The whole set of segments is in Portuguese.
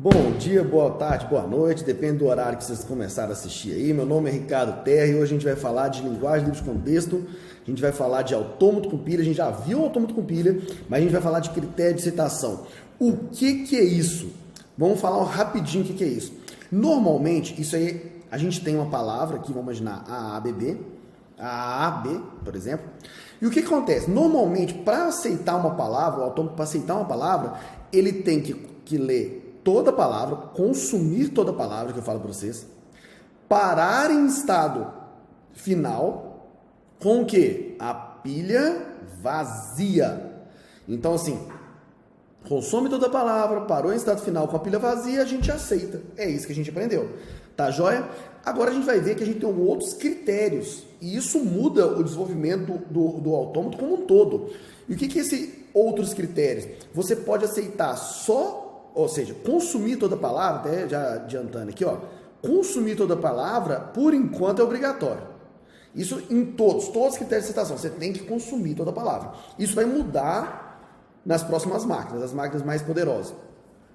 Bom dia, boa tarde, boa noite, depende do horário que vocês começaram a assistir aí. Meu nome é Ricardo Terra e hoje a gente vai falar de linguagem livre de contexto, a gente vai falar de autômato com pilha, a gente já viu o autômato com pilha, mas a gente vai falar de critério de citação. O que é isso? Vamos falar rapidinho o que é isso. Normalmente, isso aí, a gente tem uma palavra aqui, vamos imaginar AAB, por exemplo. E o que acontece? Normalmente, para aceitar uma palavra, o autômato para aceitar uma palavra, ele tem que ler toda a palavra, consumir toda a palavra que eu falo para vocês, parar em estado final com o quê? A pilha vazia. Então, assim, consome toda a palavra, parou em estado final com a pilha vazia, a gente aceita. É isso que a gente aprendeu. Tá joia? Agora a gente vai ver que a gente tem outros critérios. E isso muda o desenvolvimento do autômato como um todo. E o que é esses outros critérios? Você pode aceitar só, ou seja, consumir toda a palavra, até já adiantando aqui, ó, consumir toda a palavra, por enquanto, é obrigatório. Isso em todos os critérios de citação, você tem que consumir toda a palavra. Isso vai mudar nas próximas máquinas, as máquinas mais poderosas.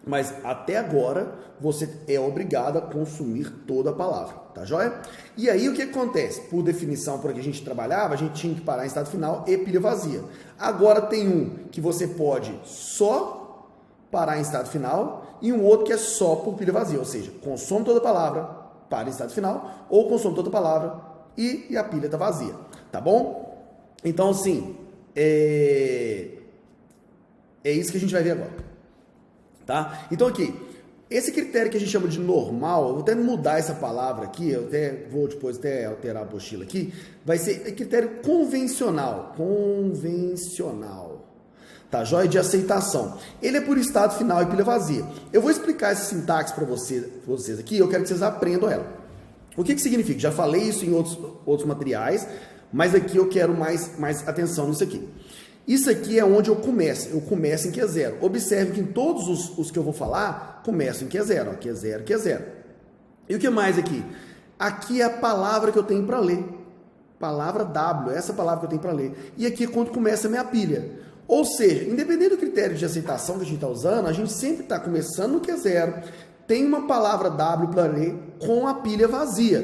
Mas até agora, você é obrigado a consumir toda a palavra, tá joia? E aí, o que acontece? Por definição, por que a gente trabalhava, a gente tinha que parar em estado final e pilha vazia. Agora tem um que você pode só parar em estado final e um outro que é só por pilha vazia, ou seja, consome toda a palavra, para em estado final, ou consome toda a palavra e a pilha está vazia, tá bom? Então, assim, é isso que a gente vai ver agora, tá? Então, aqui, esse critério que a gente chama de normal, eu vou até mudar essa palavra aqui, eu até vou depois até alterar a apostila aqui, vai ser critério convencional, tá, joia? De aceitação. Ele é por estado final e pilha vazia. Eu vou explicar essa sintaxe para vocês aqui, eu quero que vocês aprendam ela. O que significa? Já falei isso em outros materiais, mas aqui eu quero mais atenção nisso aqui. Isso aqui é onde eu começo em que é zero. Observe que em todos os que eu vou falar, começam em que é zero. Aqui é zero, aqui é zero. E o que mais aqui? Aqui é a palavra que eu tenho para ler. Palavra W, essa palavra que eu tenho para ler. E aqui é quando começa a minha pilha. Ou seja, independente do critério de aceitação que a gente está usando, a gente sempre está começando no que é zero, tem uma palavra W para ler com a pilha vazia.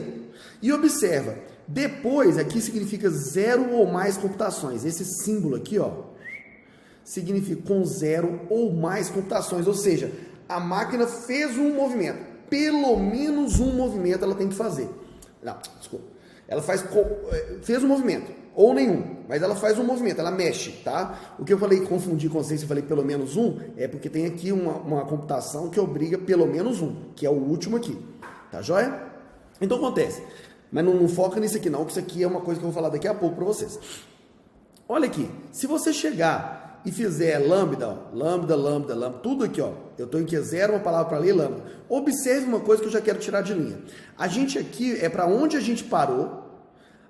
E observa, depois aqui significa zero ou mais computações. Esse símbolo aqui, ó, significa com zero ou mais computações. Ou seja, a máquina fez um movimento. Pelo menos um movimento ela tem que fazer. Não, desculpa. Ela fez um movimento, ou nenhum, mas ela faz um movimento, ela mexe, tá? O que eu falei, confundi com vocês, eu falei pelo menos um, é porque tem aqui uma computação que obriga pelo menos um, que é o último aqui, tá joia? Então acontece, mas não foca nisso aqui não, que isso aqui é uma coisa que eu vou falar daqui a pouco para vocês. Olha aqui, se você chegar e fizer lambda, ó, lambda, tudo aqui, ó, eu estou em que é zero, uma palavra para ler, lambda. Observe uma coisa que eu já quero tirar de linha. A gente aqui é para onde a gente parou,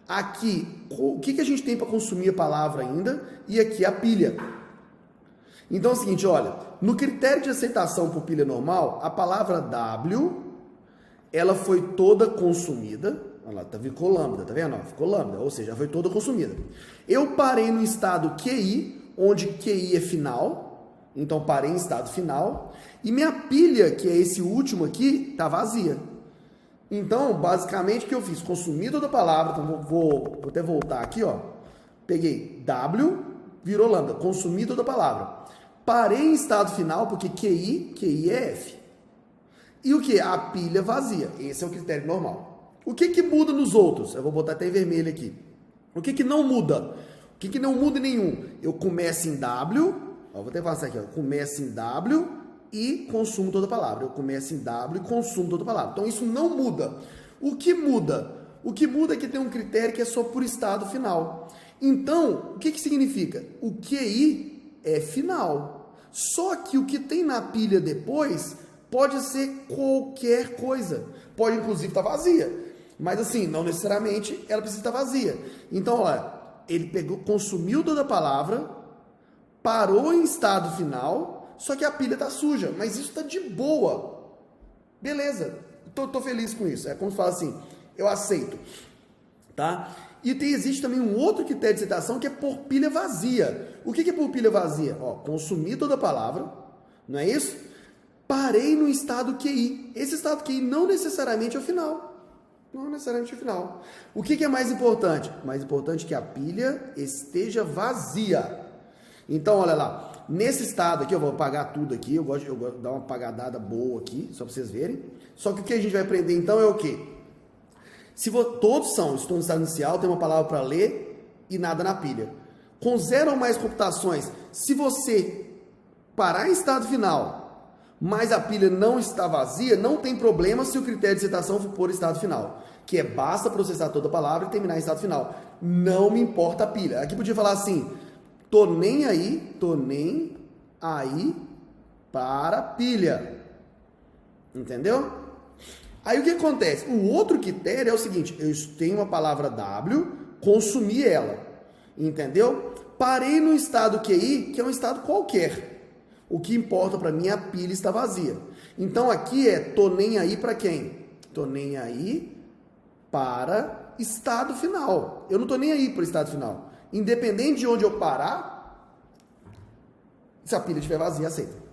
aqui, o que a gente tem para consumir a palavra ainda, e aqui a pilha. Então é o seguinte, olha, no critério de aceitação por pilha normal, a palavra W, ela foi toda consumida, olha lá, ficou lambda, tá vendo? Ficou lambda, ou seja, foi toda consumida. Eu parei no estado QI, onde QI é final, então parei em estado final, e minha pilha, que é esse último aqui, está vazia. Então, basicamente, o que eu fiz? Consumi toda a palavra, então vou até voltar aqui, ó. Peguei W, virou lambda, consumi toda a palavra. Parei em estado final, porque QI é F. E o que? A pilha vazia. Esse é o critério normal. O que muda nos outros? Eu vou botar até em vermelho aqui. O que não muda? O que não muda nenhum? Eu começo em W, ó, vou até passar aqui, ó. Começo em W e consumo toda a palavra. Eu começo em W e consumo toda a palavra. Então, isso não muda. O que muda? O que muda é que tem um critério que é só por estado final. Então, o que significa? O QI é final. Só que o que tem na pilha depois pode ser qualquer coisa. Pode, inclusive, estar vazia. Mas, assim, não necessariamente ela precisa estar vazia. Então, olha, ele consumiu toda a palavra, parou em estado final, só que a pilha está suja, mas isso está de boa. Beleza, tô feliz com isso. É como se fala assim, eu aceito. Tá? E existe também um outro critério de citação que é por pilha vazia. O que é por pilha vazia? Ó, consumir toda a palavra, não é isso? Parei no estado QI. Esse estado QI não necessariamente é o final. Não necessariamente é o final. O que é mais importante? Mais importante é que a pilha esteja vazia. Então, olha lá. Nesse estado aqui, eu vou apagar tudo aqui. Eu gosto de dar uma apagadada boa aqui, só para vocês verem. Só que o que a gente vai aprender então é o quê? Todos estou no estado inicial, tem uma palavra para ler e nada na pilha. Com 0 ou mais computações, se você parar em estado final, mas a pilha não está vazia, não tem problema se o critério de citação for por estado final, que é basta processar toda a palavra e terminar em estado final. Não me importa a pilha. Aqui podia falar assim, tô nem aí para a pilha. Entendeu? Aí o que acontece? O outro critério é o seguinte, eu tenho uma palavra W, consumi ela, entendeu? Parei no estado QI, que é um estado qualquer. O que importa para mim é a pilha está vazia. Então aqui tô nem aí para quem? Tô nem aí para estado final. Eu não tô nem aí para o estado final. Independente de onde eu parar, se a pilha estiver vazia, aceita.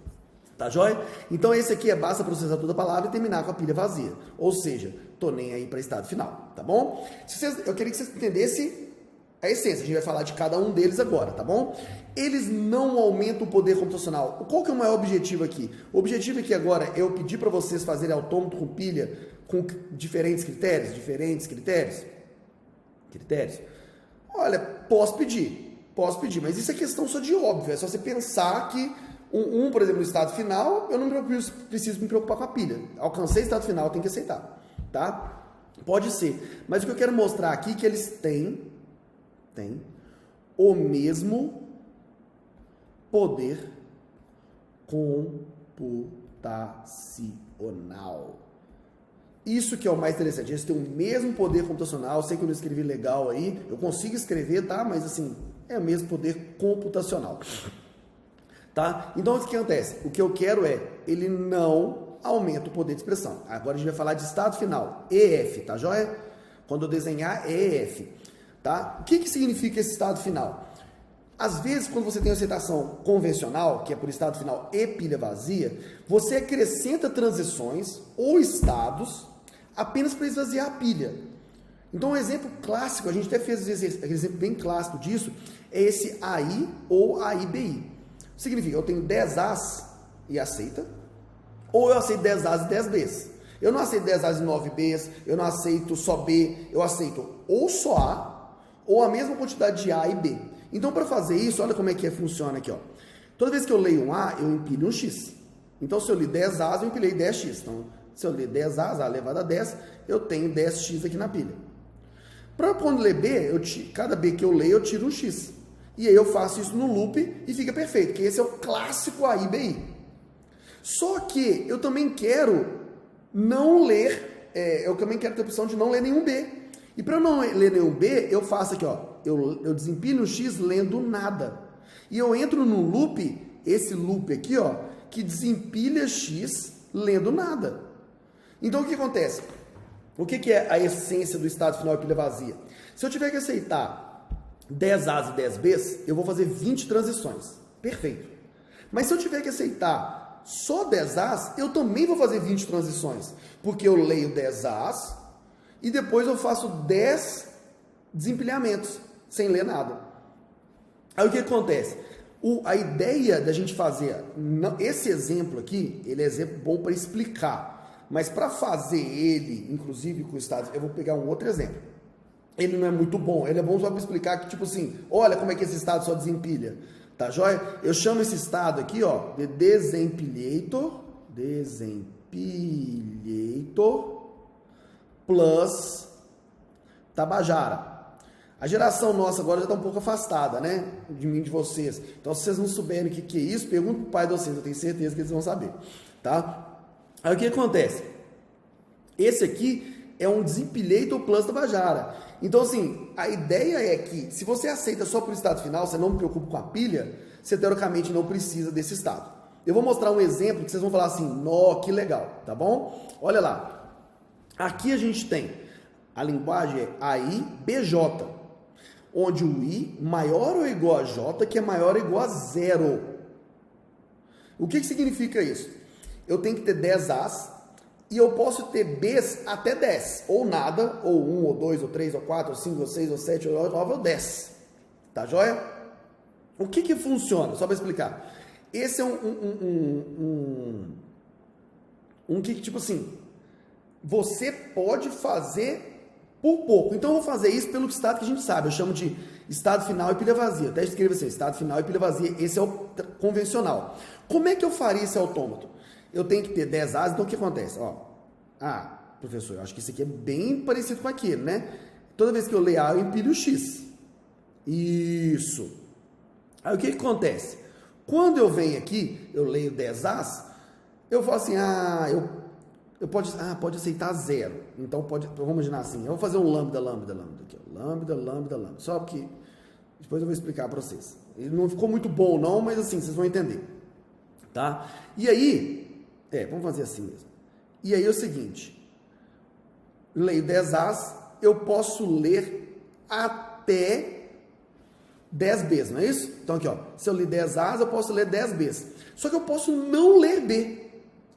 Tá joia? Então esse aqui basta processar toda a palavra e terminar com a pilha vazia. Ou seja, tô nem aí para estado final, tá bom? Eu queria que vocês entendessem a essência. A gente vai falar de cada um deles agora, tá bom? Eles não aumentam o poder computacional. Qual que é o maior objetivo aqui? O objetivo aqui agora é eu pedir para vocês fazerem autômato com pilha com diferentes critérios? Olha, posso pedir, mas isso é questão só de óbvio. É só você pensar que por exemplo, no estado final, eu não preciso me preocupar com a pilha. Alcancei o estado final, tem que aceitar, tá? Pode ser. Mas o que eu quero mostrar aqui é que eles têm o mesmo poder computacional. Isso que é o mais interessante. Eles têm o mesmo poder computacional. Eu sei que eu não escrevi legal aí. Eu consigo escrever, tá? Mas assim, é o mesmo poder computacional. Tá? Então, o que acontece? O que eu quero ele não aumenta o poder de expressão. Agora a gente vai falar de estado final, EF, tá joia? Quando eu desenhar, EF, tá? O que significa esse estado final? Às vezes, quando você tem uma citação convencional, que é por estado final e pilha vazia, você acrescenta transições ou estados apenas para esvaziar a pilha. Então, um exemplo clássico, a gente até fez aquele exemplo bem clássico disso, é esse AI ou AIBI. Significa, eu tenho 10 As e aceita, ou eu aceito 10 As e 10 Bs. Eu não aceito 10 As e 9 Bs, eu não aceito só B, eu aceito ou só A, ou a mesma quantidade de A e B. Então, para fazer isso, olha como é que funciona aqui, ó. Toda vez que eu leio um A, eu empilho um X. Então, se eu li 10 As, eu empilhei 10X. Então, se eu ler 10 As, A elevado a 10, eu tenho 10X aqui na pilha. Para quando ler B, cada B que eu leio, eu tiro um X. E aí eu faço isso no loop e fica perfeito, que esse é o clássico AIBI. Só que eu também quero não ler, eu também quero ter a opção de não ler nenhum B. E para não ler nenhum B, eu faço aqui, ó, eu desempilho o X lendo nada. E eu entro no loop, esse loop aqui, ó, que desempilha X lendo nada. Então o que acontece? O que é a essência do estado final de pilha vazia? Se eu tiver que aceitar 10 As e 10 Bs, eu vou fazer 20 transições. Perfeito. Mas se eu tiver que aceitar só 10 As, eu também vou fazer 20 transições. Porque eu leio 10 As e depois eu faço 10 desempilhamentos, sem ler nada. Aí o que acontece? A ideia da gente fazer esse exemplo aqui, ele é exemplo bom para explicar. Mas para fazer ele, inclusive com o estado, eu vou pegar um outro exemplo. Ele não é muito bom, ele é bom só para explicar que, tipo assim, olha como é que esse estado só desempilha, tá joia? Eu chamo esse estado aqui, ó, de desempilhator plus Tabajara. A geração nossa agora já está um pouco afastada, né, de mim, de vocês. Então, se vocês não souberem o que é isso, pergunta pro pai de vocês, eu tenho certeza que eles vão saber, tá? Aí o que acontece? Esse aqui é um desempilhator plus Tabajara. Então, assim, a ideia é que, se você aceita só por estado final, você não me preocupa com a pilha, você teoricamente não precisa desse estado. Eu vou mostrar um exemplo que vocês vão falar assim, nó, que legal, tá bom? Olha lá. Aqui a gente tem, a linguagem é AI, BJ, onde o I maior ou igual a J, que é maior ou igual a 0. O que significa isso? eu tenho que ter 10 As e eu posso ter Bs até 10, ou nada, ou 1, ou 2, ou 3, ou 4, ou 5, ou 6, ou 7, ou 9, ou 10. Tá joia? O que funciona? Só para explicar. Esse é que, tipo assim, você pode fazer por pouco. Então, eu vou fazer isso pelo estado que a gente sabe. Eu chamo de estado final e pilha vazia. Até escreva assim, estado final e pilha vazia. Esse é o convencional. Como é que eu faria esse autômato? Eu tenho que ter 10 As, então o que acontece? Ó, professor, eu acho que isso aqui é bem parecido com aquele, né? Toda vez que eu leio A, eu empilho X. Isso. Aí o que acontece? Quando eu venho aqui, eu leio 10 As, eu falo assim, pode aceitar 0. Então, vamos imaginar assim, eu vou fazer um lambda aqui, ó. Lambda. Só porque, depois eu vou explicar para vocês. Ele não ficou muito bom não, mas assim, vocês vão entender. Tá? E aí, vamos fazer assim mesmo. E aí é o seguinte, leio 10 As, eu posso ler até 10 Bs, não é isso? Então aqui, ó, se eu ler 10 As, eu posso ler 10 Bs. Só que eu posso não ler B.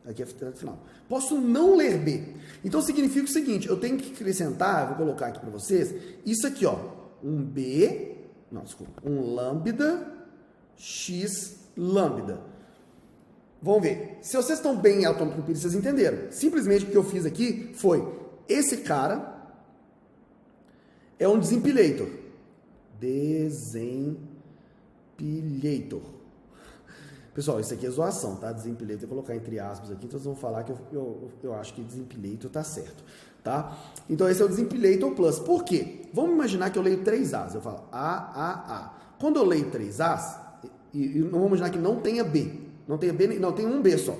Aqui é o final. Posso não ler B. Então significa o seguinte, eu tenho que acrescentar, vou colocar aqui para vocês, isso aqui, ó, um lambda, x lambda. Vamos ver. Se vocês estão bem em autômato empírico, vocês entenderam. Simplesmente o que eu fiz aqui foi, esse cara é um desempilator. Desempilator. Pessoal, isso aqui é zoação, tá? Desempilator, eu vou colocar entre aspas aqui, então vocês vão falar que eu acho que desempilator tá certo, tá? Então esse é o desempilator plus. Por quê? Vamos imaginar que eu leio 3 As. Eu falo A. Quando eu leio 3 As, e não vamos imaginar que não tenha B. Não tem B, não, tem um B só.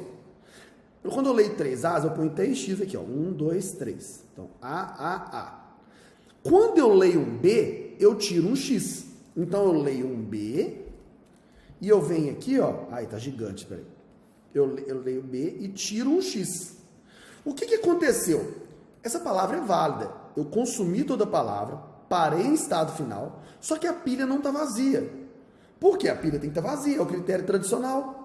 Quando eu leio 3 As, eu ponho 3x aqui, ó. 1, 2, 3. Então, A. Quando eu leio um B, eu tiro um x. Então, eu leio um B e eu venho aqui, ó. Ai, tá gigante, peraí. Eu leio B e tiro um x. O que aconteceu? Essa palavra é válida. Eu consumi toda a palavra, parei em estado final, só que a pilha não está vazia. Por que a pilha tem que estar vazia? É o critério tradicional.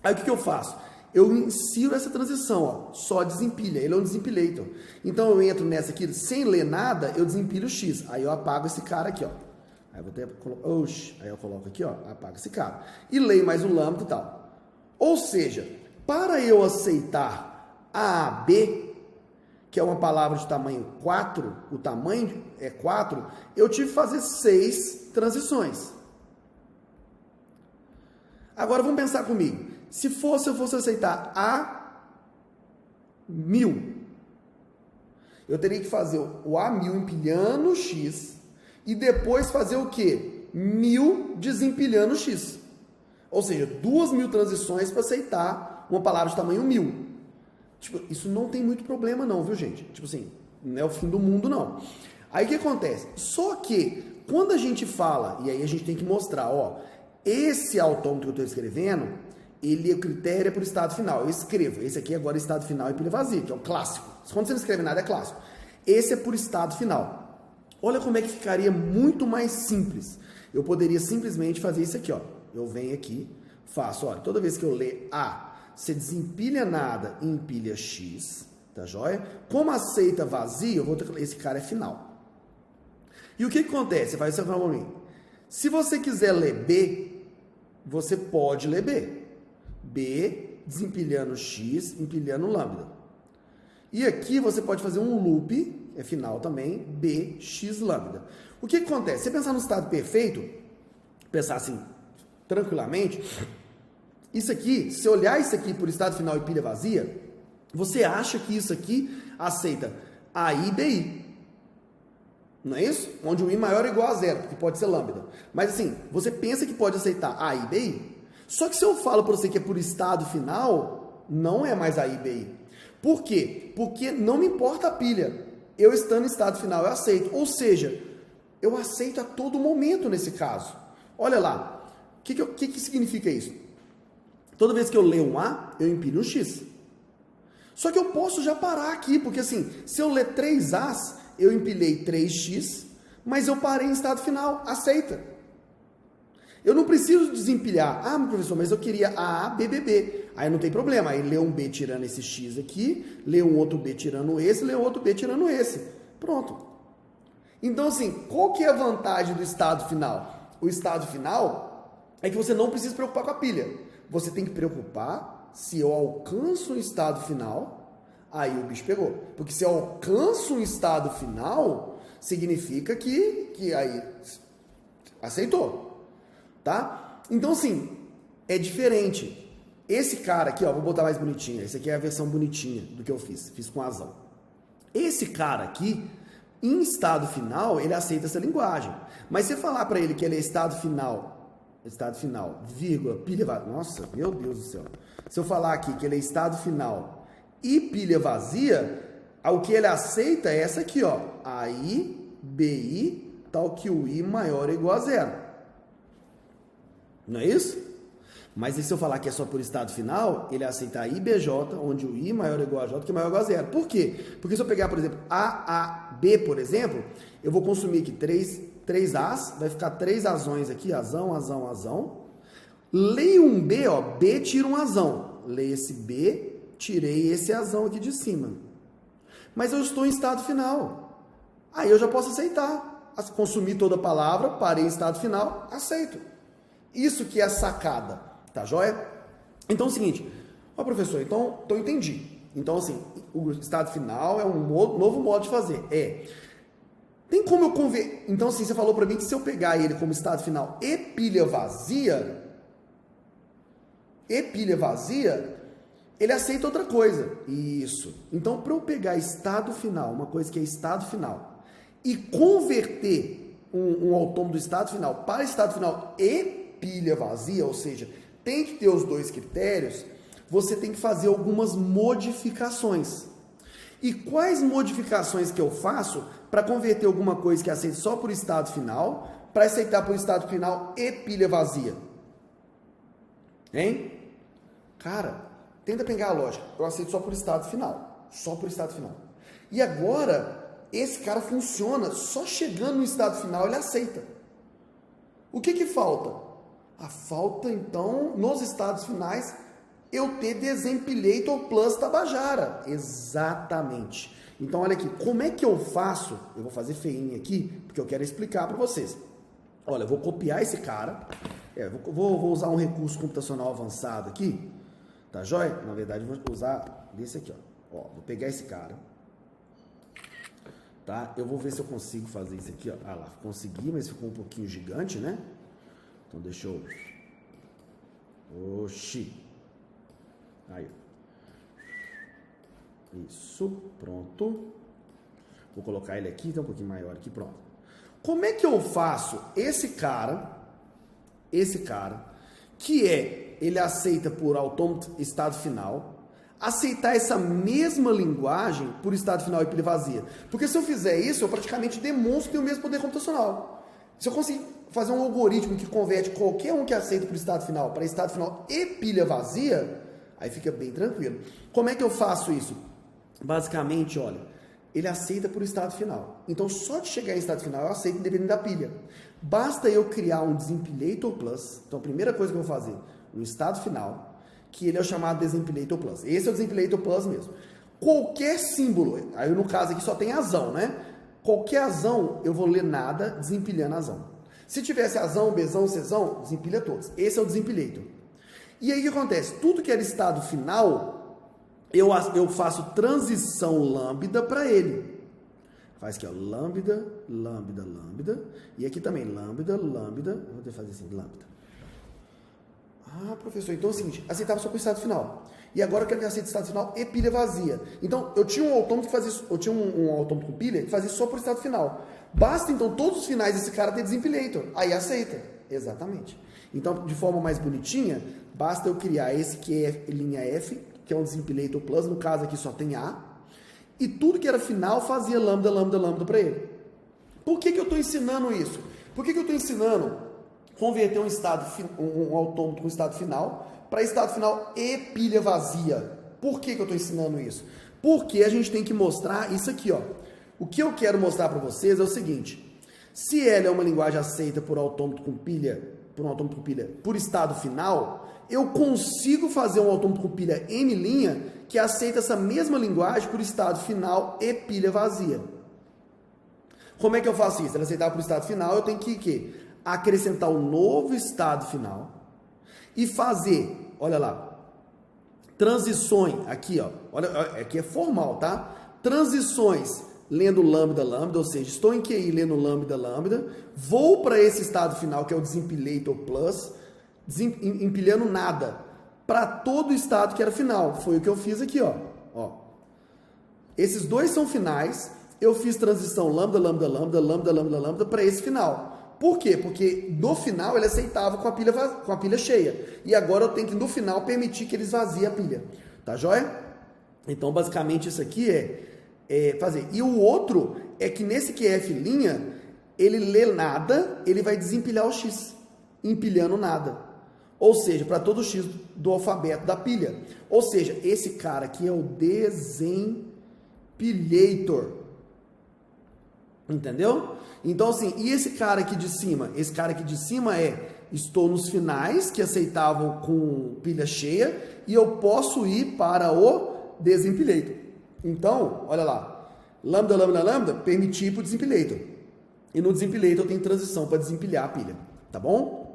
Aí o que eu faço? Eu insiro essa transição, ó, só desempilha, ele é um desempilator. Então eu entro nessa aqui, sem ler nada, eu desempilho o X. Aí eu apago esse cara aqui, ó. Aí eu coloco aqui, ó, apago esse cara. E leio mais o lambda e tal. Ou seja, para eu aceitar AB, que é uma palavra de tamanho 4, o tamanho é 4, eu tive que fazer 6 transições. Agora vamos pensar comigo. Se eu fosse aceitar A 1000, eu teria que fazer o A 1000 empilhando o X e depois fazer o quê? 1000 desempilhando o X. Ou seja, 2000 transições para aceitar uma palavra de tamanho 1000. Tipo, isso não tem muito problema não, viu, gente? Tipo assim, não é o fim do mundo, não. Aí o que acontece? Só que, quando a gente fala, e aí a gente tem que mostrar, ó, esse autômato que eu estou escrevendo, ele é o critério por estado final. Eu escrevo, esse aqui agora é estado final e pilha vazia, que é o clássico. Quando você não escreve nada, é clássico. Esse é por estado final. Olha como é que ficaria muito mais simples. Eu poderia simplesmente fazer isso aqui, ó. Eu venho aqui, faço, olha, toda vez que eu ler A, você desempilha nada e empilha X, tá joia? Como aceita vazio, eu vou ter que esse cara é final. E o que acontece? Você faz isso para mim. Se você quiser ler B, você pode ler B. B, desempilhando X, empilhando lambda. E aqui você pode fazer um loop, é final também, B, X, lambda. O que acontece? Você pensar no estado perfeito, pensar assim, tranquilamente, isso aqui, se olhar isso aqui por estado final e pilha vazia, você acha que isso aqui aceita AI e BI. Não é isso? Onde o I maior é igual a 0, porque pode ser lambda. Mas assim, você pensa que pode aceitar AI e BI, só que se eu falo para você que é por estado final, não é mais AI e BI. Por quê? Porque não me importa a pilha. Eu estando em estado final, eu aceito. Ou seja, eu aceito a todo momento nesse caso. Olha lá, o que significa isso? Toda vez que eu leio um A, eu empilho um X. Só que eu posso já parar aqui, porque assim, se eu ler 3 As, eu empilhei 3x, mas eu parei em estado final, aceita. Eu não preciso desempilhar. Ah, meu professor, mas eu queria A, B, B, B. Aí não tem problema, aí lê um B tirando esse X aqui, lê um outro B tirando esse, lê outro B tirando esse. Pronto. Então, assim, qual que é a vantagem do estado final? O estado final é que você não precisa se preocupar com a pilha. Você tem que preocupar se eu alcanço um estado final, aí o bicho pegou. Porque se eu alcanço um estado final, significa que aí aceitou, tá? Então, assim, é diferente. Esse cara aqui, ó, vou botar mais bonitinho. Esse aqui é a versão bonitinha do que eu fiz com azão. Esse cara aqui, em estado final, ele aceita essa linguagem. Mas se você falar para ele que ele é estado final, vírgula, pilha vazia, nossa, meu Deus do céu. Se eu falar aqui que ele é estado final e pilha vazia, o que ele aceita é essa aqui, ó, AI, BI, tal que o I maior ou igual a zero. Não é isso? Mas e se eu falar que é só por estado final, ele aceita a IBJ, onde o I maior ou igual a J, que é maior ou igual a zero. Por quê? Porque se eu pegar, por exemplo, AAB, por exemplo, eu vou consumir aqui três As, vai ficar 3 azões aqui, azão, azão, azão. Leio um B, ó, B tira um azão. Leio esse B, tirei esse azão aqui de cima. Mas eu estou em estado final. Aí eu já posso aceitar. Consumir toda a palavra, parei em estado final, aceito. Isso que é a sacada. Tá joia? Então é o seguinte, ó professor, então eu entendi. Então assim, o estado final é um novo modo de fazer. Tem como eu converter... Então assim, você falou para mim que se eu pegar ele como estado final e pilha vazia, ele aceita outra coisa. Isso. Então para eu pegar estado final, uma coisa que é estado final, e converter um autônomo do estado final para estado final e pilha vazia, ou seja, tem que ter os dois critérios, você tem que fazer algumas modificações. E quais modificações que eu faço para converter alguma coisa que aceita só por estado final, para aceitar por estado final e pilha vazia? Hein? Cara, tenta pegar a lógica. Eu aceito só por estado final. Só por estado final. E agora, esse cara funciona, só chegando no estado final ele aceita. O que falta? A falta, então, nos estados finais, eu ter Desempilator plus Tabajara. Exatamente. Então, olha aqui, como é que eu faço? Eu vou fazer feinho aqui, porque eu quero explicar para vocês. Olha, eu vou copiar esse cara. Vou usar um recurso computacional avançado aqui. Tá joia? Na verdade, eu vou usar desse aqui, ó. Vou pegar esse cara. Tá? Eu vou ver se eu consigo fazer isso aqui, ó. Ah lá, consegui, mas ficou um pouquinho gigante, né? Então deixa eu... Oxi. Aí. Isso, pronto. Vou colocar ele aqui, tá um pouquinho maior aqui, pronto. Como é que eu faço esse cara, que ele aceita por autônomo estado final, aceitar essa mesma linguagem por estado final e pilha vazia? Porque se eu fizer isso, eu praticamente demonstro que tenho o mesmo poder computacional. Se eu conseguir fazer um algoritmo que converte qualquer um que aceita por estado final para estado final e pilha vazia, aí fica bem tranquilo. Como é que eu faço isso? Basicamente, olha, ele aceita por estado final. Então, só de chegar em estado final, eu aceito independente da pilha. Basta eu criar um Desempilator plus. Então, a primeira coisa que eu vou fazer, um estado final, que ele é o chamado Desempilator plus. Esse é o Desempilator plus mesmo. Qualquer símbolo, aí no caso aqui só tem azão, né? Qualquer azão, eu vou ler nada desempilhando azão. Se tivesse azão, Bzão, Czão, desempilha todos. Esse é o Desempilator. E aí o que acontece? Tudo que era estado final, eu faço transição lambda para ele. Faz aqui, ó, lambda, lambda, lambda. E aqui também, lambda, lambda. Vou ter que fazer assim, lambda. Ah, professor, então é o seguinte, aceitava só com o estado final. E agora eu quero que aceite estado final e pilha vazia. Então, eu tinha um autônomo que fazia isso, eu tinha um autônomo com pilha que fazia isso só por estado final. Basta, então, todos os finais desse cara ter Desempilator. Aí aceita. Exatamente. Então, de forma mais bonitinha, basta eu criar esse que é linha F, que é um Desempilator plus, no caso aqui só tem A, e tudo que era final fazia lambda, lambda, lambda para ele. Por que eu estou ensinando isso? Por que eu estou ensinando converter um autômato com estado final para estado final e pilha vazia? Por que eu estou ensinando isso? Porque a gente tem que mostrar isso aqui, ó. O que eu quero mostrar para vocês é o seguinte: se L é uma linguagem aceita por autômato com pilha por um autômato com pilha por estado final, eu consigo fazer um autômato com pilha M' que aceita essa mesma linguagem por estado final e pilha vazia. Como é que eu faço isso? Ele aceitar por estado final, eu tenho que acrescentar um novo estado final e fazer, olha lá, transições, aqui ó, olha, aqui é formal, tá? Transições lendo lambda, lambda, ou seja, estou em QI lendo lambda, lambda, vou para esse estado final que é o desempilator plus, empilhando nada, para todo o estado que era final. Foi o que eu fiz aqui, ó. Esses dois são finais, eu fiz transição lambda, lambda, lambda, lambda, lambda, lambda para esse final. Por quê? Porque no final ele aceitava com a pilha cheia. E agora eu tenho que no final permitir que eles vaziem a pilha. Tá joia? Então basicamente isso aqui é fazer. E o outro é que nesse QF', ele lê nada, ele vai desempilhar o X, empilhando nada. Ou seja, para todo o X do alfabeto da pilha. Ou seja, esse cara aqui é o desempilator. Entendeu? Então, assim, e esse cara aqui de cima? Esse cara aqui de cima estou nos finais que aceitavam com pilha cheia e eu posso ir para o desempilator. Então, olha lá, lambda, lambda, lambda, permitir para o desempilator. E no desempilator eu tenho transição para desempilhar a pilha, tá bom?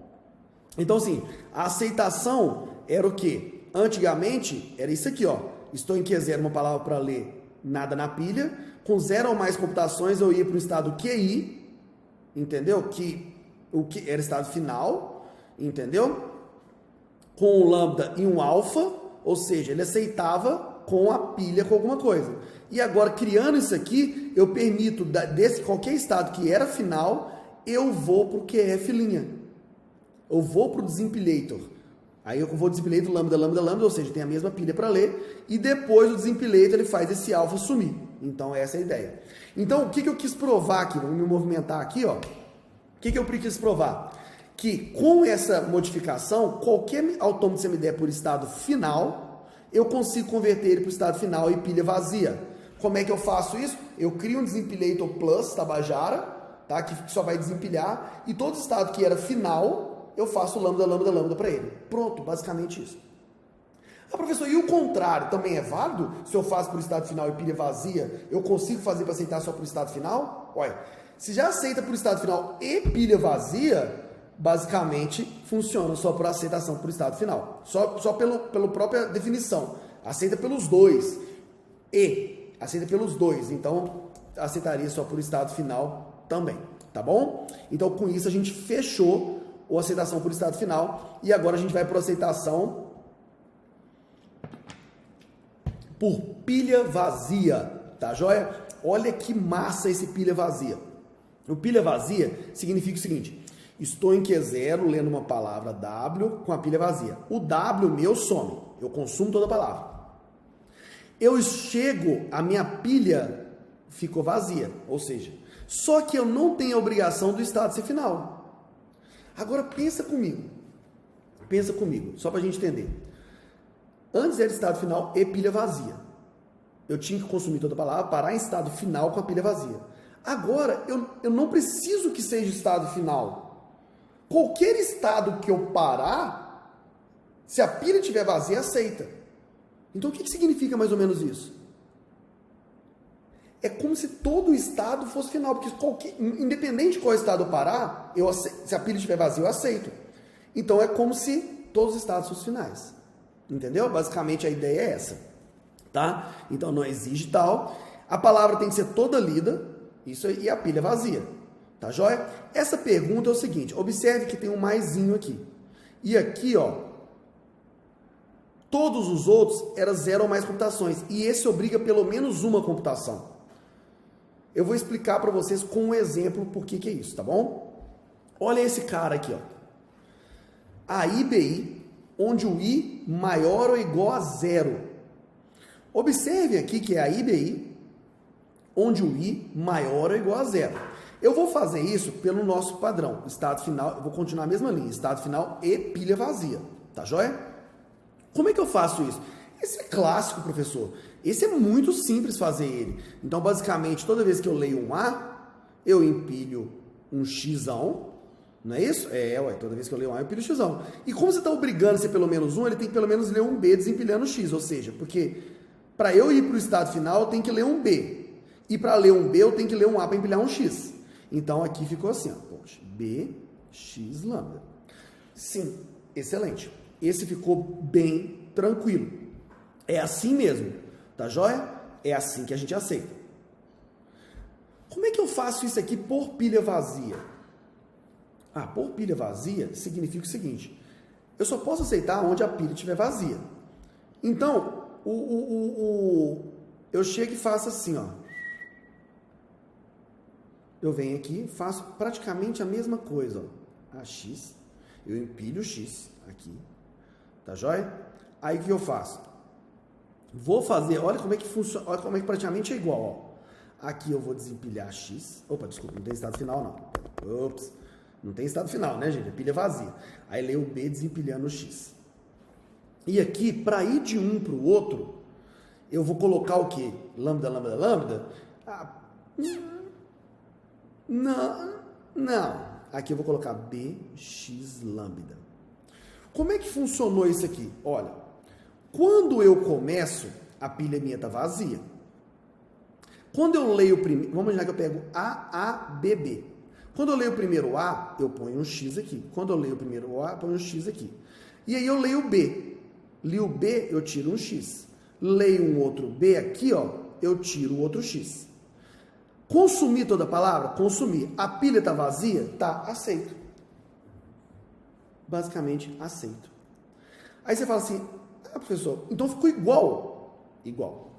Então, assim, a aceitação era o quê? Antigamente, era isso aqui, ó. Estou em Q0, uma palavra para ler, nada na pilha. Com 0 ou mais computações, eu ia para o estado QI, entendeu? O que era estado final, entendeu? Com um lambda e um alfa, ou seja, ele aceitava com a pilha com alguma coisa. E agora, criando isso aqui, eu permito, desse qualquer estado que era final, eu vou para o QF'. Eu vou para o desempilator. Aí eu vou desempilator lambda, lambda, lambda, ou seja, tem a mesma pilha para ler, e depois o desempilator ele faz esse alfa sumir. Então essa é a ideia. Então o que eu quis provar aqui? Vamos me movimentar aqui, ó. O que eu quis provar? Que com essa modificação, qualquer autômato que você me der por estado final, eu consigo converter ele para o estado final e pilha vazia. Como é que eu faço isso? Eu crio um desempilator plus Tabajara, tá? Que só vai desempilhar, e todo estado que era final, eu faço lambda, lambda, lambda para ele. Pronto, basicamente isso. Ah, professor, e o contrário também é válido? Se eu faço por estado final e pilha vazia, eu consigo fazer para aceitar só por estado final? Olha, se já aceita por estado final e pilha vazia, basicamente funciona só por aceitação por estado final. Só pela própria definição. Aceita pelos dois. E aceita pelos dois. Então, aceitaria só por estado final também. Tá bom? Então, com isso, a gente fechou a aceitação por estado final. E agora a gente vai para a aceitação por pilha vazia, tá joia? Olha que massa esse pilha vazia. O pilha vazia significa o seguinte: estou em Q0 lendo uma palavra W com a pilha vazia. O W meu some, eu consumo toda a palavra. Eu chego, a minha pilha ficou vazia, ou seja, só que eu não tenho a obrigação do estado ser final. Agora pensa comigo, só para a gente entender. Antes era estado final e pilha vazia. Eu tinha que consumir toda a palavra, parar em estado final com a pilha vazia. Agora, eu não preciso que seja estado final. Qualquer estado que eu parar, se a pilha estiver vazia, aceita. Então, o que significa mais ou menos isso? É como se todo o estado fosse final, porque independente de qual estado eu parar, se a pilha estiver vazia, eu aceito. Então, é como se todos os estados fossem finais. Entendeu? Basicamente a ideia é essa, tá? Então não exige tal. A palavra tem que ser toda lida, isso aí, e a pilha vazia, tá joia? Essa pergunta é o seguinte: observe que tem um maisinho aqui. E aqui, ó, todos os outros eram 0 ou mais computações, e esse obriga pelo menos uma computação. Eu vou explicar para vocês com um exemplo por que é isso, tá bom? Olha esse cara aqui, ó. A IBI, onde o I maior ou igual a 0. Observe aqui que é a IBI, onde o I maior ou igual a 0. Eu vou fazer isso pelo nosso padrão, estado final, eu vou continuar a mesma linha, estado final e pilha vazia, tá joia? Como é que eu faço isso? Esse é clássico, professor. Esse é muito simples fazer ele. Então, basicamente, toda vez que eu leio um A, eu empilho um Xão, Não é isso? Toda vez que eu leio um A, eu empilho xão. E como você está obrigando a ser pelo menos um, ele tem que pelo menos ler um B desempilhando x, ou seja, porque para eu ir para o estado final, eu tenho que ler um B. E para ler um B, eu tenho que ler um A para empilhar um x. Então aqui ficou assim, ó, poxa, B, x, lambda. Sim, excelente. Esse ficou bem tranquilo. É assim mesmo, tá joia? É assim que a gente aceita. Como é que eu faço isso aqui por pilha vazia? Por pilha vazia significa o seguinte, eu só posso aceitar onde a pilha estiver vazia. Então, eu chego e faço assim, ó. Eu venho aqui, faço praticamente a mesma coisa, ó. AX, eu empilho o X aqui, tá joia? Aí o que eu faço? Vou fazer, olha como é que funciona, olha como é que praticamente é igual, ó. Aqui eu vou desempilhar X, desculpa, não tem estado final não. Não tem estado final, né, gente? É pilha vazia. Aí leio o B desempilhando o X. E aqui, para ir de um para o outro, eu vou colocar o quê? Lambda, lambda, lambda? Não. Aqui eu vou colocar BX lambda. Como é que funcionou isso aqui? Olha, quando eu começo, a pilha minha está vazia. Quando eu leio o primeiro, vamos imaginar que eu pego AABB. Quando eu leio o primeiro A, eu ponho um X aqui. Quando eu leio o primeiro A, eu ponho um X aqui. E aí eu leio o B. Leio o B, eu tiro um X. Leio um outro B aqui, ó, eu tiro o outro X. Consumir toda a palavra? Consumir. A pilha está vazia? Tá, aceito. Basicamente, aceito. Aí você fala assim, professor, então ficou igual. Igual.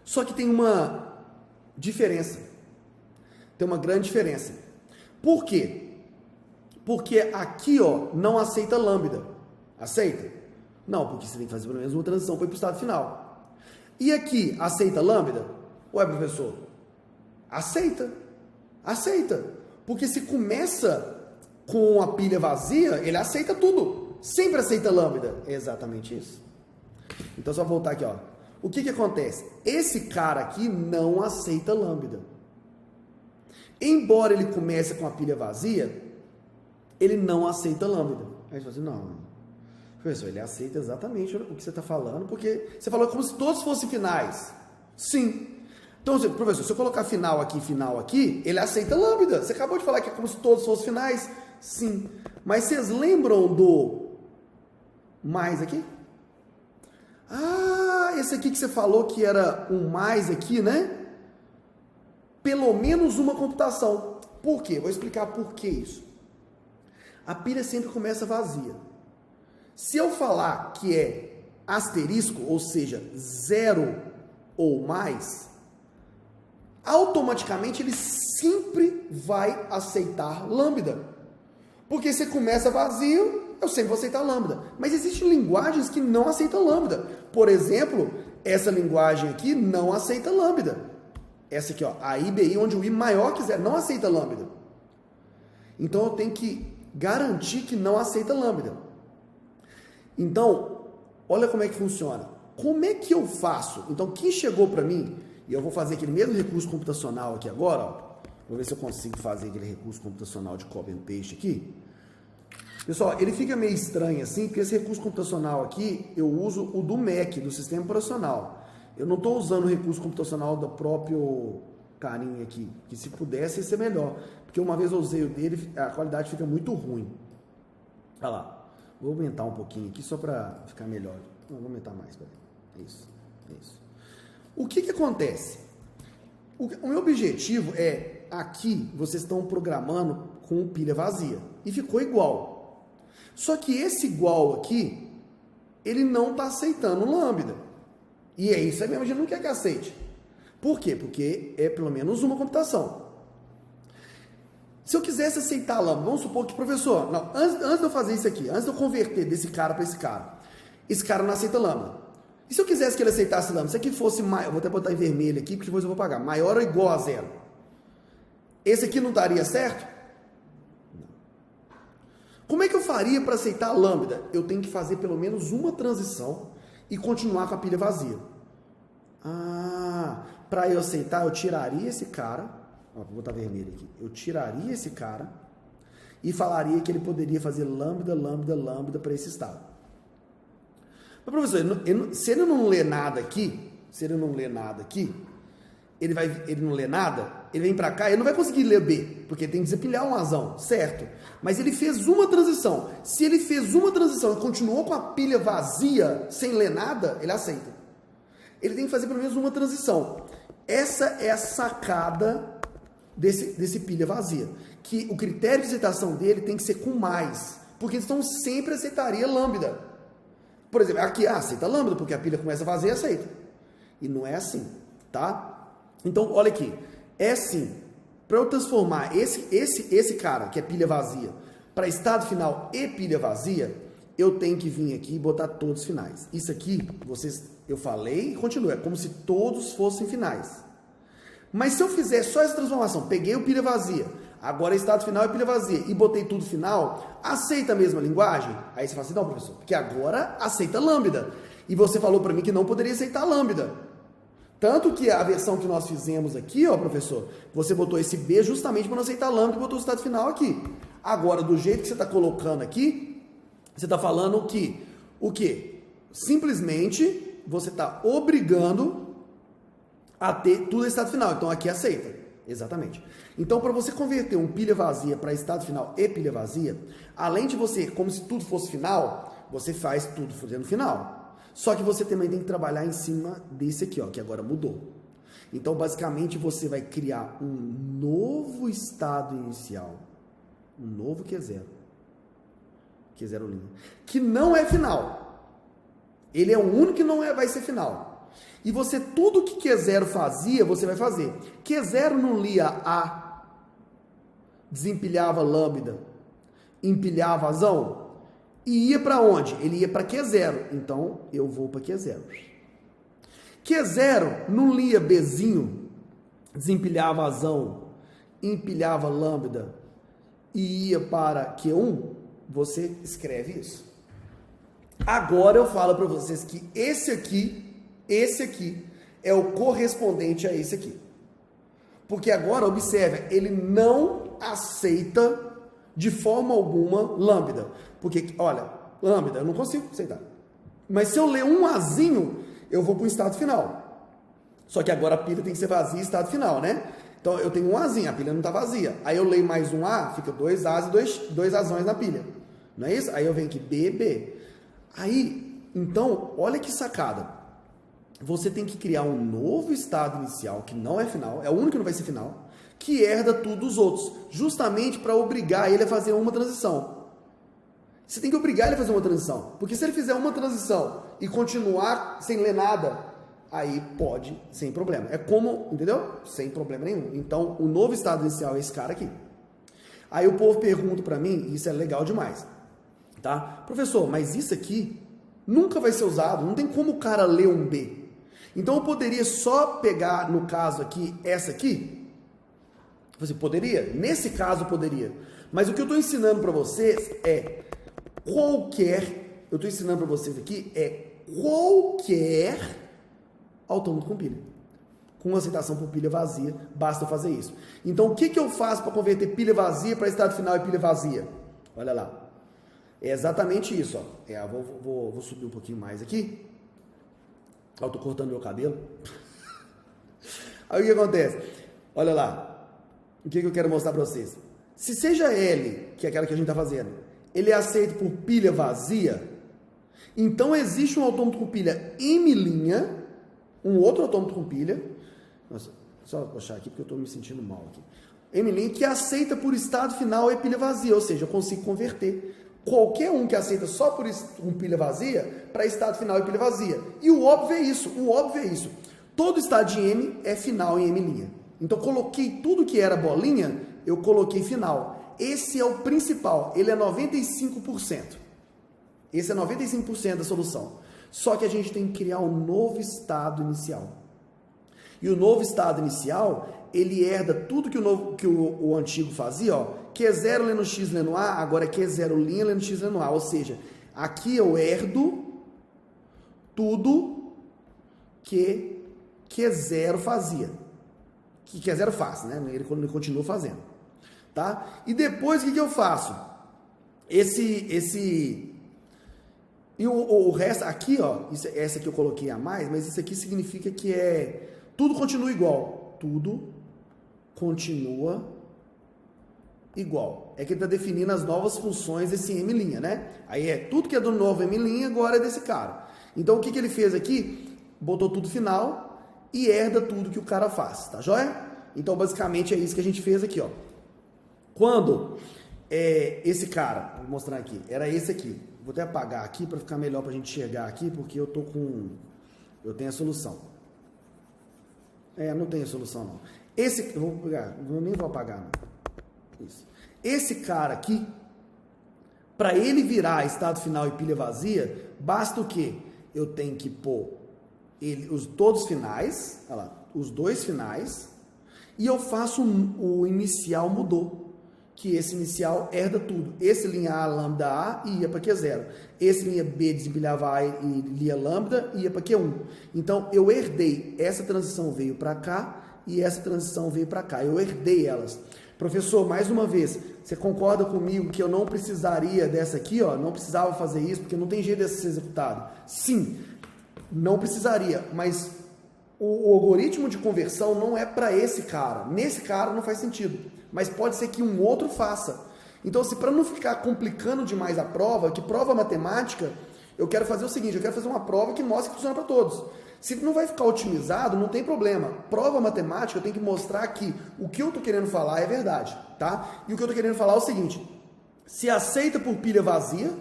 Só que tem uma diferença. Tem uma grande diferença. Por quê? Porque aqui, ó, não aceita lambda. Aceita? Não, porque você tem que fazer pelo menos uma transição para ir para o estado final. E aqui, aceita lambda? Ué, professor, aceita. Aceita. Porque se começa com a pilha vazia, ele aceita tudo. Sempre aceita lambda. É exatamente isso. Então, só voltar aqui, ó. O que acontece? Esse cara aqui não aceita lambda. Embora ele comece com a pilha vazia, ele não aceita lambda. Aí você fala assim, não, professor, ele aceita exatamente o que você está falando, porque você falou como se todos fossem finais. Sim. Então, professor, se eu colocar final aqui, ele aceita lambda. Você acabou de falar que é como se todos fossem finais? Sim. Mas vocês lembram do mais aqui? Esse aqui que você falou que era um mais aqui, né? Pelo menos uma computação. Por quê? Vou explicar por que isso. A pilha sempre começa vazia. Se eu falar que é asterisco, ou seja, 0 ou mais, automaticamente ele sempre vai aceitar lambda. Porque se começa vazio, eu sempre vou aceitar lambda. Mas existem linguagens que não aceitam lambda. Por exemplo, essa linguagem aqui não aceita lambda. Essa aqui, ó, a IBI, onde o I maior que 0, não aceita lambda. Então, eu tenho que garantir que não aceita lambda. Então, olha como é que funciona. Como é que eu faço? Então, quem chegou para mim, e eu vou fazer aquele mesmo recurso computacional aqui agora, ó, vou ver se eu consigo fazer aquele recurso computacional de copy and paste aqui. Pessoal, ele fica meio estranho assim, porque esse recurso computacional aqui, eu uso o do Mac, do sistema operacional. Eu não estou usando o recurso computacional do próprio carinha aqui, que se pudesse ia ser melhor, porque uma vez eu usei o dele, a qualidade fica muito ruim. Olha lá, vou aumentar um pouquinho aqui só para ficar melhor. Não, vou aumentar mais, peraí. Isso. O que acontece? O meu objetivo é, aqui, vocês estão programando com pilha vazia, e ficou igual. Só que esse igual aqui, ele não está aceitando lambda. E é isso aí mesmo, a gente não quer que aceite. Por quê? Porque é pelo menos uma computação. Se eu quisesse aceitar lambda, vamos supor que, professor, não, antes de eu fazer isso aqui, antes de eu converter desse cara para esse cara não aceita lambda. E se eu quisesse que ele aceitasse lambda, se aqui fosse maior, vou até botar em vermelho aqui, porque depois eu vou pagar, maior ou igual a 0. Esse aqui não daria certo? Não. Como é que eu faria para aceitar lambda? Eu tenho que fazer pelo menos uma transição e continuar com a pilha vazia. Para eu aceitar, eu tiraria esse cara, vou botar vermelho aqui, eu tiraria esse cara e falaria que ele poderia fazer lambda, lambda, lambda para esse estado. Mas, professor, se ele não lê nada aqui, ele não lê nada, ele vem para cá, ele não vai conseguir ler B, porque tem que desempilhar um azão, certo? Mas ele fez uma transição. Se ele fez uma transição e continuou com a pilha vazia, sem ler nada, ele aceita. Ele tem que fazer pelo menos uma transição. Essa é a sacada desse pilha vazia. Que o critério de aceitação dele tem que ser com mais, porque então sempre aceitaria lambda. Por exemplo, aqui aceita lambda, porque a pilha começa a vazia e aceita. E não é assim, tá? Então, olha aqui, é assim, para eu transformar esse cara, que é pilha vazia, para estado final e pilha vazia, eu tenho que vir aqui e botar todos finais. Isso aqui, eu falei e continuo, é como se todos fossem finais. Mas se eu fizer só essa transformação, peguei o pilha vazia, agora é estado final e pilha vazia, e botei tudo final, aceita a mesma linguagem? Aí você fala assim, não, professor, porque agora aceita lambda. E você falou para mim que não poderia aceitar lambda. Tanto que a versão que nós fizemos aqui, ó, professor, você botou esse B justamente para não aceitar lambda e botou o estado final aqui. Agora, do jeito que você está colocando aqui, você está falando que o quê? Simplesmente você está obrigando a ter tudo estado final. Então, aqui aceita. Exatamente. Então, para você converter um pilha vazia para estado final e pilha vazia, além de você, como se tudo fosse final, você faz tudo fazendo final. Só que você também tem que trabalhar em cima desse aqui, ó, que agora mudou. Então, basicamente, você vai criar um novo estado inicial. Um novo Q0. Q0', que não é final. Ele é o único que não vai ser final. E você, tudo que Q0 fazia, você vai fazer. Q0 não lia A, desempilhava lambda, empilhava azão, e ia para onde? Ele ia para Q0. Então, eu vou para Q0. Q0 não lia Bzinho, desempilhava azão, empilhava lambda e ia para Q1. Você escreve isso. Agora eu falo para vocês que esse aqui é o correspondente a esse aqui. Porque agora, observe, ele não aceita de forma alguma lambda. Porque, olha, lambda, eu não consigo aceitar. Mas se eu ler um Azinho, eu vou para o estado final. Só que agora a pilha tem que ser vazia e estado final, né? Então eu tenho um Azinho, a pilha não está vazia. Aí eu leio mais um A, fica 2 As e 2 azões na pilha. Não é isso? Aí eu venho aqui B, B. Aí, então, olha que sacada. Você tem que criar um novo estado inicial, que não é final, é o único que não vai ser final, que herda tudo dos outros, justamente para obrigar ele a fazer uma transição. Você tem que obrigar ele a fazer uma transição, porque se ele fizer uma transição e continuar sem ler nada, aí pode, sem problema. É como, entendeu? Sem problema nenhum. Então, o novo estado inicial é esse cara aqui. Aí o povo pergunta para mim, e isso é legal demais, tá? Professor, mas isso aqui nunca vai ser usado, não tem como o cara ler um B. Então eu poderia só pegar, no caso aqui, essa aqui? Você poderia? Nesse caso poderia. Mas o que eu estou ensinando para vocês é qualquer autômato com pilha. Com aceitação por pilha vazia, basta fazer isso. Então o que eu faço para converter pilha vazia para estado final e pilha vazia? Olha lá. É exatamente isso, ó. Vou subir um pouquinho mais aqui. Eu tô cortando meu cabelo. Aí o que acontece? Olha lá. O que eu quero mostrar para vocês? Se seja L, que é aquela que a gente está fazendo, ele é aceito por pilha vazia, então existe um autômato com pilha M', um outro autômato com pilha. Nossa, só puxar aqui porque eu estou me sentindo mal aqui. M', que aceita por estado final e pilha vazia, ou seja, eu consigo converter qualquer um que aceita só por pilha vazia para estado final e pilha vazia. E o óbvio é isso. Todo estado de M é final em M'. Então, coloquei tudo que era bolinha, eu coloquei final. Esse é o principal, ele é 95%. Esse é 95% da solução. Só que a gente tem que criar um novo estado inicial. E o novo estado inicial, ele herda tudo que o antigo fazia, ó. Q0 lendo X lendo A, agora é Q0' lendo X lendo A. Ou seja, aqui eu herdo tudo que Q0 fazia. Que Q0 faz, né? Ele continua fazendo. tá? E depois o que eu faço? E o resto, aqui, ó, essa aqui eu coloquei a mais, mas isso aqui significa que tudo continua igual. Tudo continua igual. É que ele está definindo as novas funções desse M', né? Aí tudo que é do novo M' agora é desse cara. Então, o que ele fez aqui? Botou tudo final e herda tudo que o cara faz, tá joia? Então, basicamente, é isso que a gente fez aqui, ó. Quando esse cara, vou mostrar aqui, era esse aqui. Vou até apagar aqui para ficar melhor para a gente enxergar aqui, porque eu tenho a solução. Não tem a solução, não. Eu vou pegar, nem vou apagar, não. Isso. Esse cara aqui, para ele virar estado final e pilha vazia, basta o quê? Eu tenho que pôr todos os finais, olha lá, os dois finais, e eu faço o inicial mudou, que esse inicial herda tudo. Esse linha A, lambda A, ia para Q0. Esse linha B, desempilhava A e linha lambda, ia para Q1. Então, eu herdei, essa transição veio para cá, e essa transição veio para cá. Eu herdei elas. Professor, mais uma vez, você concorda comigo que eu não precisaria dessa aqui, ó? Não precisava fazer isso, porque não tem jeito de ser executado? Sim, não precisaria, mas o algoritmo de conversão não é para esse cara. Nesse cara não faz sentido, mas pode ser que um outro faça. Então, para não ficar complicando demais a prova, que prova matemática, eu quero fazer o seguinte, eu quero fazer uma prova que mostre que funciona para todos. Se não vai ficar otimizado, não tem problema. Prova matemática, eu tenho que mostrar que o que eu estou querendo falar é verdade, tá? E o que eu estou querendo falar é o seguinte, se aceita por pilha vazia,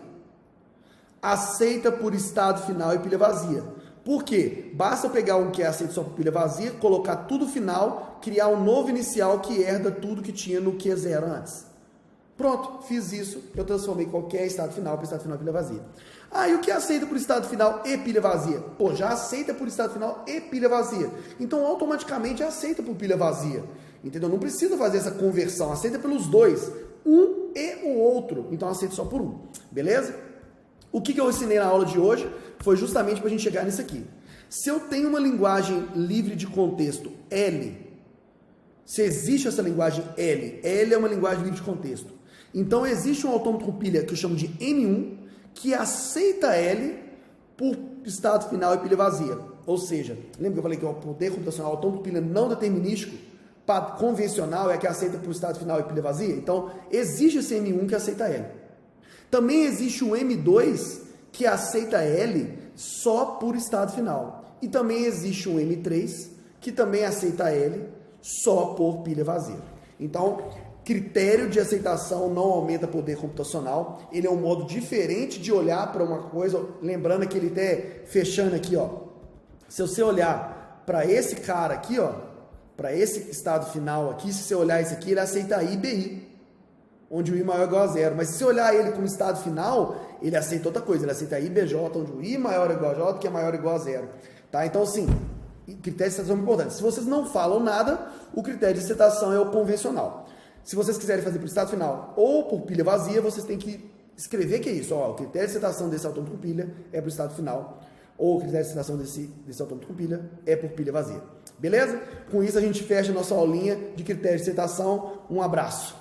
aceita por estado final e pilha vazia. Por quê? Basta eu pegar um que é aceito só por pilha vazia, colocar tudo final, criar um novo inicial que herda tudo que tinha no Q0 antes. Pronto, fiz isso, eu transformei qualquer estado final para estado final e pilha vazia. E o que aceita por estado final e pilha vazia? Pô, já aceita por estado final e pilha vazia. Então, automaticamente, aceita por pilha vazia. Entendeu? Não precisa fazer essa conversão, aceita pelos dois, um e o outro. Então, aceita só por um, beleza? O que eu ensinei na aula de hoje foi justamente para a gente chegar nisso aqui. Se eu tenho uma linguagem livre de contexto L, se existe essa linguagem L é uma linguagem livre de contexto. Então, existe um autômato com pilha que eu chamo de M1, que aceita L por estado final e pilha vazia. Ou seja, lembra que eu falei que o poder computacional autômato com pilha não determinístico, convencional, é que aceita por estado final e pilha vazia? Então, existe esse M1 que aceita L. Também existe o M2 que aceita L só por estado final. E também existe um M3 que também aceita L só por pilha vazia. Então, critério de aceitação não aumenta poder computacional. Ele é um modo diferente de olhar para uma coisa. Lembrando que ele até fechando aqui, ó. Se você olhar para esse cara aqui, ó, para esse estado final aqui, se você olhar esse aqui, ele aceita I e BI, onde o I maior é igual a zero. Mas se você olhar ele como estado final, ele aceita outra coisa. Ele aceita I, BJ, onde o I maior é igual a J, que é maior ou igual a zero. Tá? Então, assim, critérios de aceitação são importantes. Se vocês não falam nada, o critério de aceitação é o convencional. Se vocês quiserem fazer por estado final ou por pilha vazia, vocês têm que escrever que é isso. Ó, o critério de aceitação desse autômato com pilha é por estado final, ou o critério de aceitação desse autômato com pilha é por pilha vazia. Beleza? Com isso a gente fecha a nossa aulinha de critério de aceitação. Um abraço.